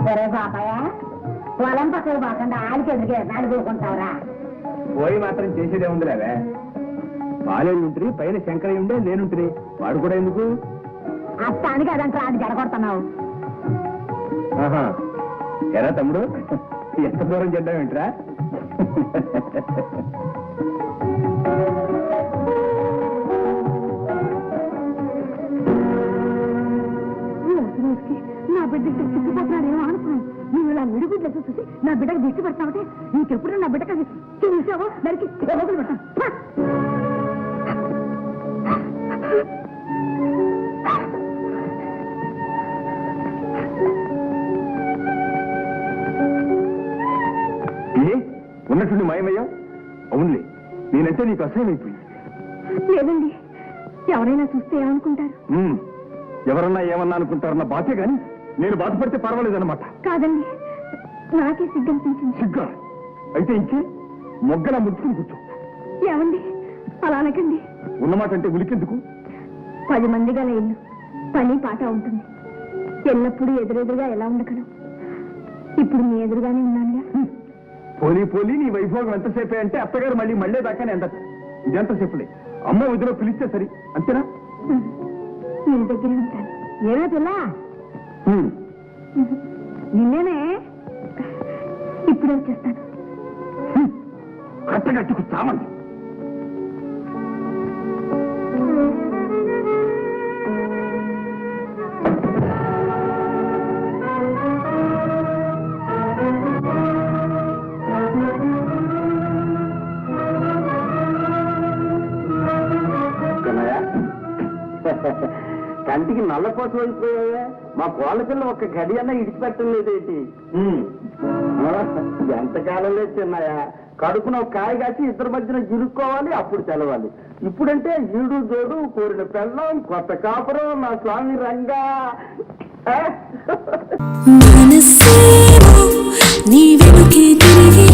సరే బాబాయ్, పొలం పక్కకు పోకుండా ఆడికి ఎందుకు నడుపుకుంటావురా? పోయి మాత్రం చేసేదే ఉంది లేవే. బాలేడు ఉంటుంది, పైన శంకరయ్య ఉండే నేనుంటుంది, వాడు కూడా ఎందుకు? అత్తానికి అదంతా ఆడి జడగొడుతున్నావు. ఎరా తమ్ముడు, ఎంత దూరం చెడ్డావేంట్రా? నా బిడ్డకి చుట్టుపక్కలేమో అనుకున్నాను. నువ్వు ఇలా విడిగుడ్లు చూసి నా బిడ్డకు దిష్టి పెడతావుంటే నీకెప్పుడు నా బిడ్డకి చూసావో దానికి రోజులు పెడతాను. ఉన్నట్టుండి మాయమయ్యా? అవునులే, నేనంటే నీకు అసహ్యమైపోయింది. లేదండి, ఎవరైనా చూస్తే ఏమనుకుంటారు? ఎవరన్నా ఏమన్నా అనుకుంటారన్న బాధే గాని నేను బాధపడితే పర్వాలేదన్నమాట. కాదండి, నాకే సిగ్గు అనిపించింది. సిగ్గా? అయితే ఇంకే మొగ్గలా ముడుచుకుని కూర్చో. ఏమండి అలా అనకండి. ఉన్నమాట అంటే ఉలికెందుకు? 10 మంది గల ఇల్లు, పని పాట ఉంటుంది. ఎల్లప్పుడూ ఎదురెదురుగా ఎలా ఉండగలం? ఇప్పుడు మీ ఎదురుగానే ఉన్నానుగా. పోలీ పోలీ నీ వైభోగం ఎంతసేపే అంటే అత్తగారు మళ్ళీ దాకానే ఎంత ఇదెంతసేపులే. అమ్మ వదిలో పిలిస్తే సరి, అంతేనా? మీ దగ్గర ఉంటాను. ఏమో పిల్ల, నిన్నేనే. ఇప్పుడే వచ్చేస్తాను. కట్టగట్టుకు చావండి. కంటికి నల్లపోసం అయిపోయా. మా కోళ్ళ పిల్ల ఒక్క గడి అన్నా ఇడిచిపెట్టడం లేదేంటి? ఎంతకాలంలో చిన్నాయా, కడుపున ఒక కాయ కాసి ఇద్దరి మధ్యన జిరుక్కోవాలి, అప్పుడు తెలవాలి. ఇప్పుడంటే ఈడు జోడు, కోరిన పెళ్ళం, కొత్త కాపురం, నా స్వామి రంగా. నీ వెనుకే తిరిగి